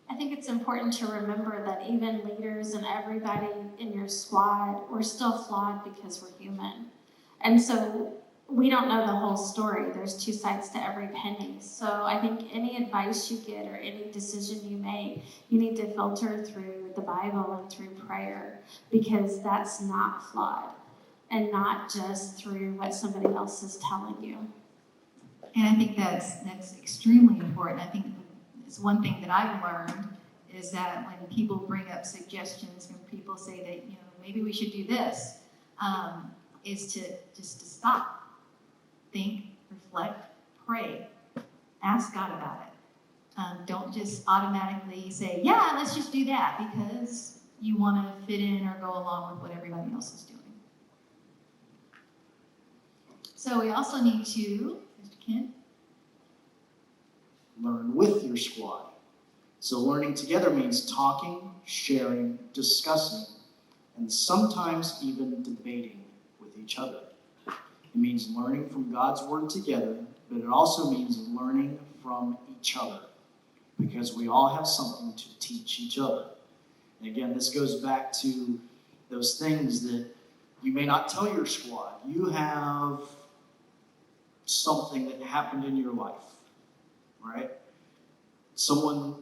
I think it's important to remember that even leaders and everybody in your squad, we're still flawed because we're human. And so we don't know the whole story. There's two sides to every penny. So I think any advice you get or any decision you make, you need to filter through the Bible and through prayer, because that's not flawed, and not just through what somebody else is telling you. And I think that's extremely important. I think it's one thing that I've learned is that when people bring up suggestions, when people say that, maybe we should do this, is to stop, think, reflect, pray, ask God about it. Don't just automatically say, yeah, let's just do that, because you want to fit in or go along with what everybody else is doing. So we also need to, Mr. Kent, learn with your squad. So learning together means talking, sharing, discussing, and sometimes even debating with each other. It means learning from God's word together, but it also means learning from each other, because we all have something to teach each other. And again, this goes back to those things that you may not tell your squad. You have something that happened in your life, right? Someone,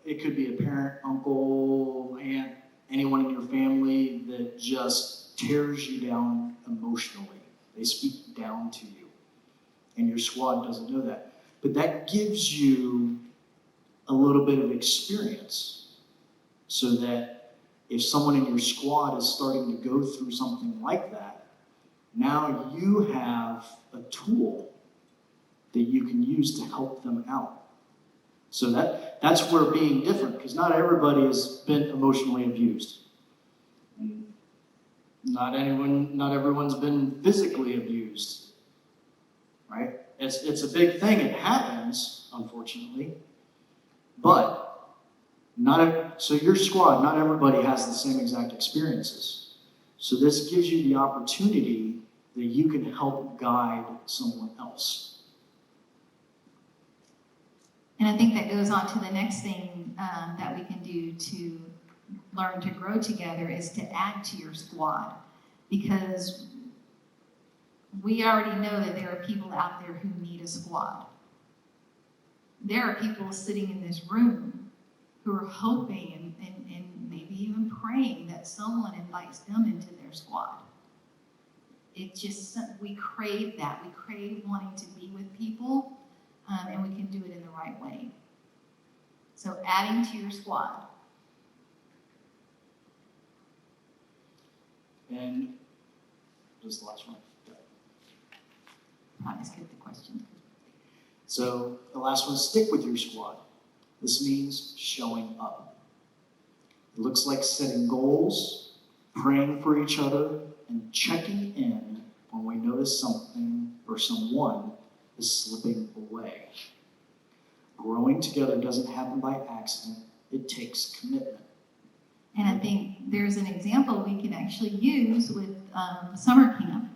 it could be a parent, uncle, aunt, anyone in your family that just tears you down emotionally. They speak down to you, and your squad doesn't know that. But that gives you a little bit of experience, so that if someone in your squad is starting to go through something like that, now you have a tool that you can use to help them out. So that's where being different, because not everybody has been emotionally abused. Not everyone's been physically abused, right? It's a big thing. It happens, unfortunately, but so your squad, not everybody has the same exact experiences. So this gives you the opportunity that you can help guide someone else. and I think that goes on to the next thing that we can do to learn to grow together is to add to your squad, because we already know that there are people out there who need a squad. There are people sitting in this room who are hoping and maybe even praying that someone invites them into their squad. We crave that. We crave wanting to be with people, and we can do it in the right way. So adding to your squad. And just the last one. Probably skip the question. So the last one is stick with your squad. This means showing up. It looks like setting goals, praying for each other, and checking in when we notice something or someone is slipping away. Growing together doesn't happen by accident. It takes commitment. And I think there's an example we can actually use with summer camp.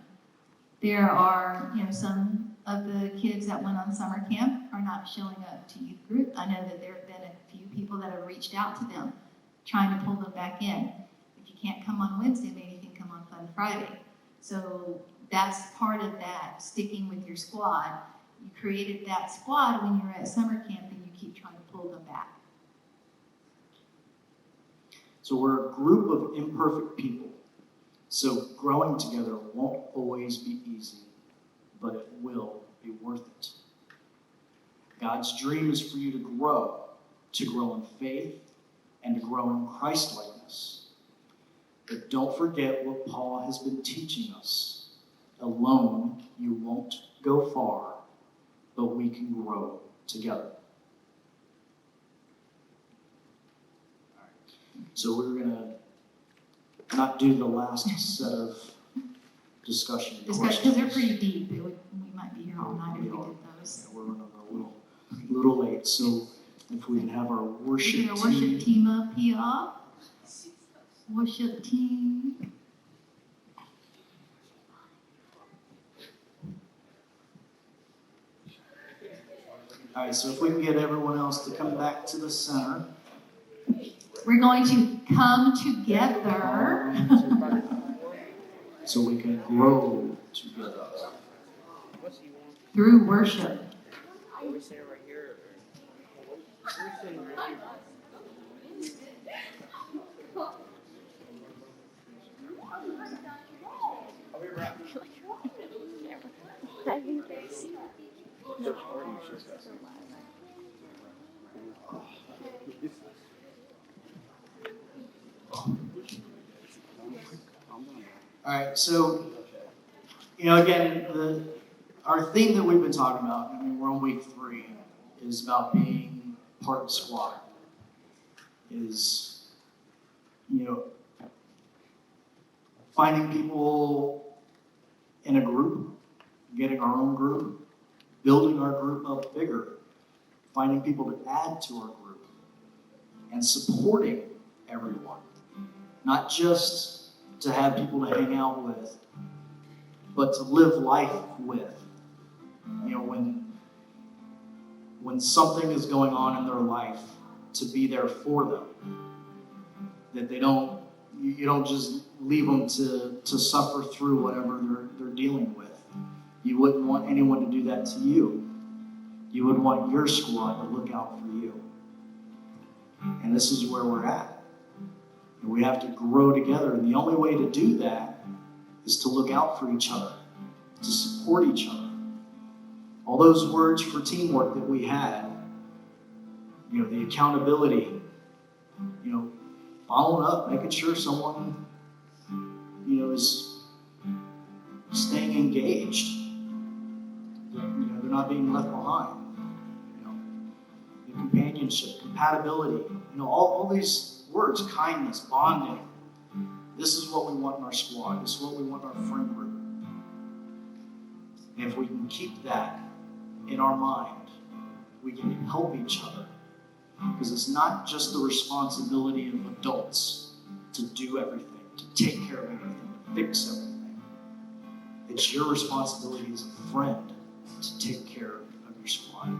There are, some of the kids that went on summer camp are not showing up to youth group. I know that there have been a few people that have reached out to them, trying to pull them back in. If you can't come on Wednesday, maybe you can come on Fun Friday. So that's part of that, sticking with your squad. You created that squad when you were at summer camp, and you keep trying to pull them back. So we're a group of imperfect people. So growing together won't always be easy, but it will be worth it. God's dream is for you to grow in faith, and to grow in Christ-likeness. But don't forget what Paul has been teaching us. Alone, you won't go far, but we can grow together. So we're going to not do the last set of discussion Because questions. they're pretty deep. We might be here all night if we did those. Yeah, we're running a little late. So if we can have our worship Get our worship team up here. Worship team. All right, so if we can get everyone else to come back to the center. We're going to come together. So we can grow together. through worship. All right, so, again, our theme that we've been talking about, we're on week 3, is about being part of the squad. Is, finding people in a group, getting our own group, building our group up bigger, finding people to add to our group, and supporting everyone. Not just to have people to hang out with, but to live life with. When something is going on in their life, to be there for them. That you don't just leave them to suffer through whatever they're dealing with. You wouldn't want anyone to do that to you. You would want your squad to look out for you. And this is where we're at. And we have to grow together. And the only way to do that is to look out for each other, to support each other. All those words for teamwork that we had, the accountability, following up, making sure someone, is staying engaged. They're not being left behind. The companionship, compatibility, all these words, kindness, bonding. This is what we want in our squad. This is what we want in our friend group. And if we can keep that in our mind, we can help each other. Because it's not just the responsibility of adults to do everything, to take care of everything, to fix everything. It's your responsibility as a friend to take care of your squad.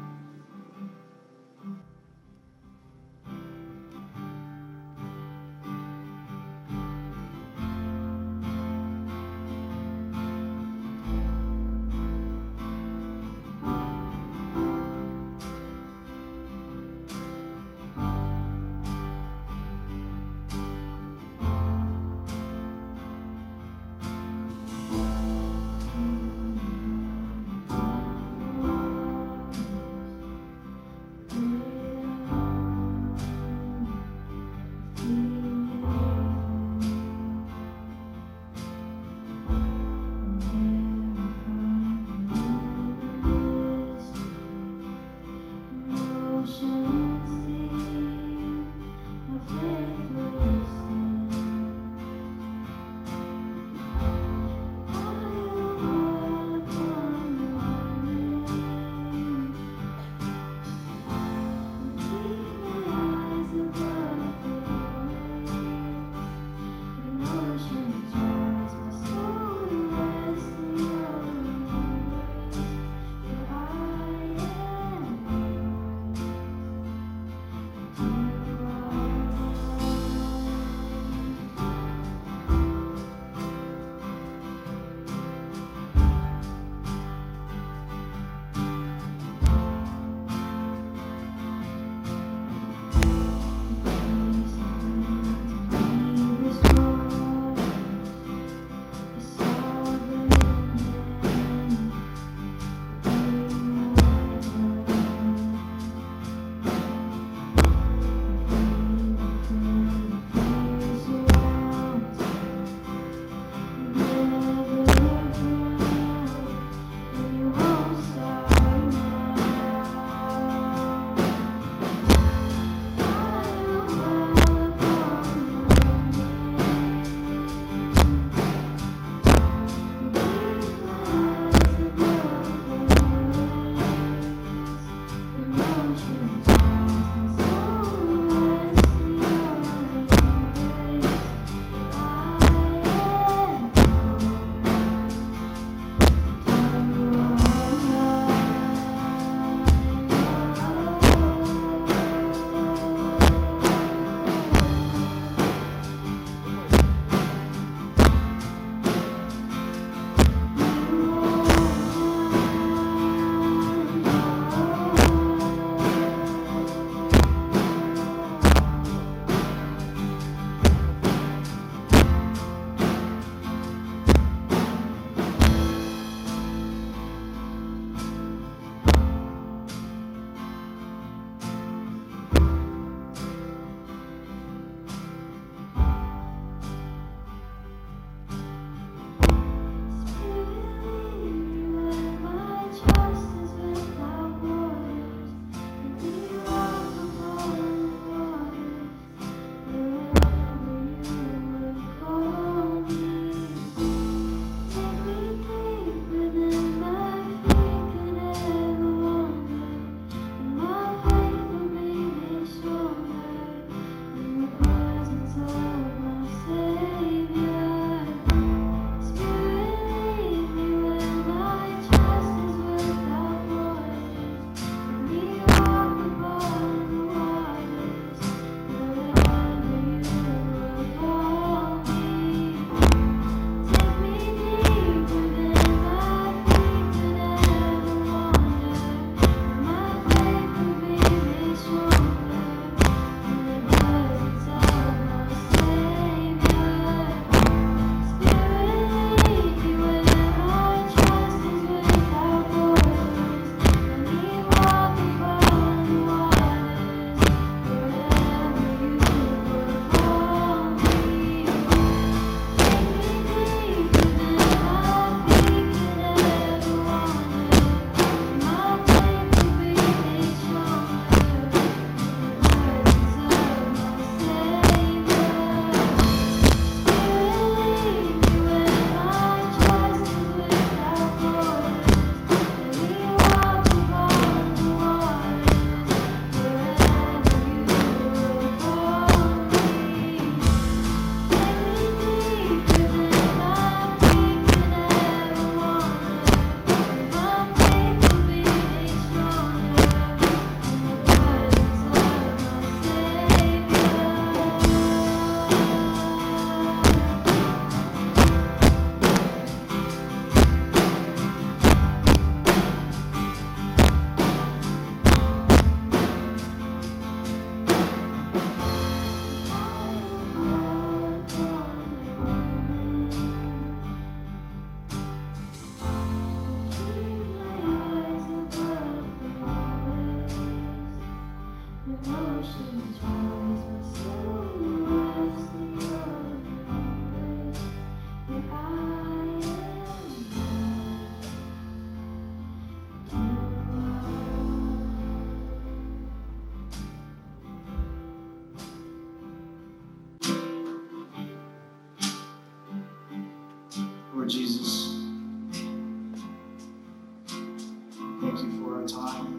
Oceans rise, my soul lives the embrace. Yet I am Lord Jesus, thank you for our time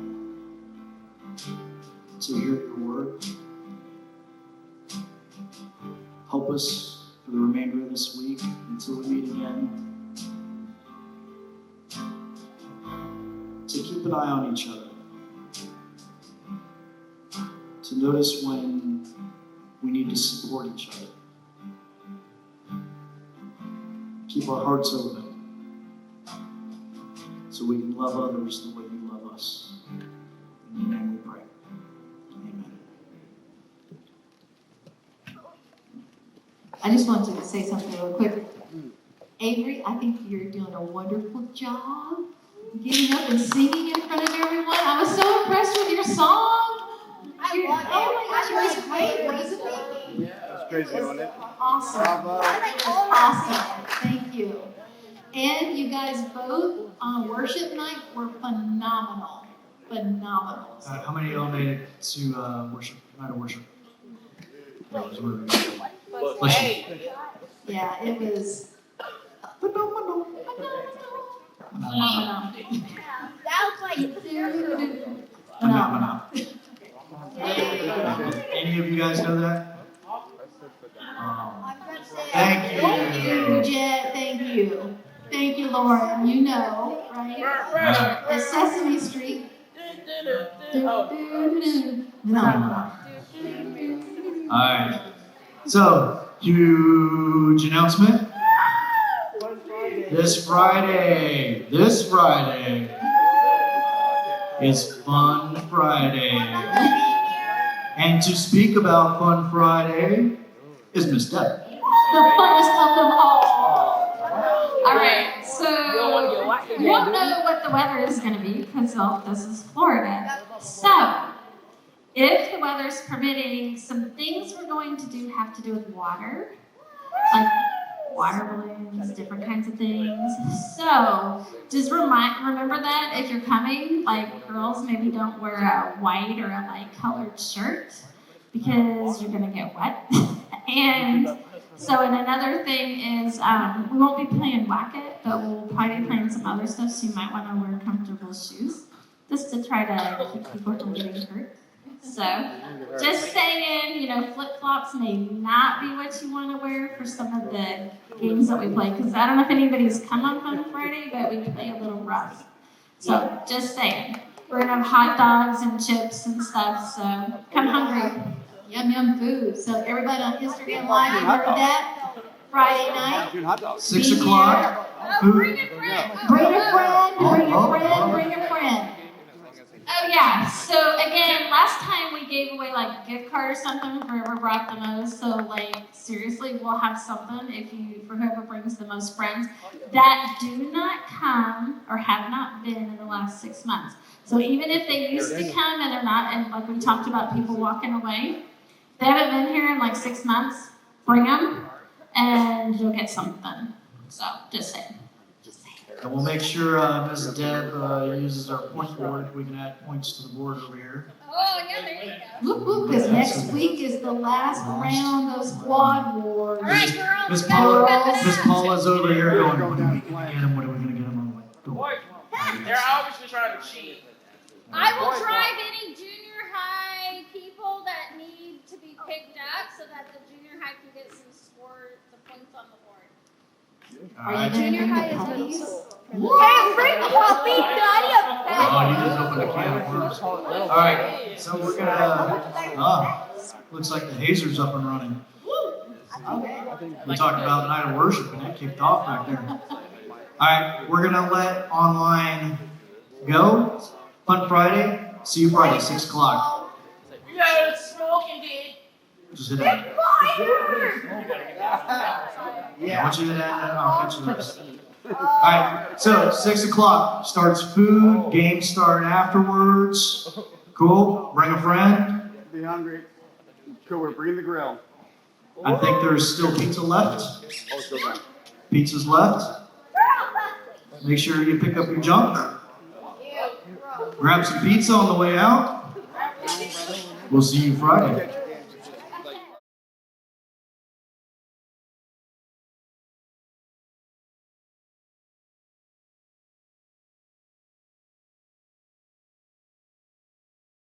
to hear your word. Help us for the remainder of this week until we meet again to keep an eye on each other, to notice when we need to support each other. Keep our hearts open so we can love others the way you love us. In your name we pray. Amen. I just wanted to say something real quick. Avery, I think you're doing a wonderful job getting up and singing in front of everyone. I was so impressed with your song. Oh my gosh, it was great, wasn't it? That's crazy, wasn't it? Awesome. Awesome. Thank you. And you guys both on worship night were phenomenal. Phenomenal. How many of y'all made it to worship, night of worship? That was really good. Bless you. Yeah, it was phenomenal. Phenomenal. That was like Phenomenal. Any of you guys know that? Thank Thank you, Jet. Thank you. Thank you, Lauren. You know, right? At Sesame Street. Phenomenal. Alright. So, huge announcement. This Friday is Fun Friday. And to speak about Fun Friday is Miss Deb. the funnest of them all. All right, so we don't know what the weather is going to be because this is Florida. So, if the weather's permitting, some things we're going to do have to do with water, like water balloons, different kinds of things. So, just remember that if you're coming, like girls, maybe don't wear a white or a light colored shirt because you're going to get wet. And so, and another thing is, we won't be playing whack-it, but we'll probably be playing some other stuff, so you might want to wear comfortable shoes, just to try to keep people from getting hurt. So, just saying, flip-flops may not be what you want to wear for some of the games that we play, because I don't know if anybody's come up on a Friday, but we play a little rough. So, just saying. We're going to have hot dogs and chips and stuff, so come hungry. Yum, yum food. So everybody on Instagram Live, you heard that? Friday night. 6 o'clock. Food. bring a friend. Bring a friend, bring a friend. Oh yeah, so again, last time we gave away like a gift card or something for whoever brought the most, so like seriously, we'll have something for whoever brings the most friends that do not come or have not been in the last 6 months. So even if they used to come and they're not, and like we talked about people walking away, they haven't been here in like 6 months, bring them and you'll get something. So just saying. And we'll make sure Ms. Deb uses our point board. We can add points to the board over here. Oh, yeah, there you go. Whoop, whoop, because next week is the last round of Squad Wars. All right, girls. Miss we gotta wrap it Miss up. Paula's over here going, what are we going to get him? What are we going to get him? I'm like, go. They're obviously trying to cheat. I will try getting junior high people that need to be picked up so that the junior high can get some points on the board. All right. Junior high is middle school. Hey, bring the puppy, Daddy. Oh, you just opened a can of worms. All right, so we're going to, looks like the hazer's up and running. We talked about the night of worship and that kicked off back there. All right, we're going to let online go. Fun Friday. See you Friday, 6 o'clock. You gotta smoke and get. Just hit that. Yeah, I want you to hit that, and I'll catch you next. All right, so 6 o'clock starts food. Games start afterwards. Cool. Bring a friend. Be hungry. Cool, we're bringing the grill. I think there's still pizza left. Oh, it's still done. Pizza's left. Make sure you pick up your junk. Grab some pizza on the way out. We'll see you Friday.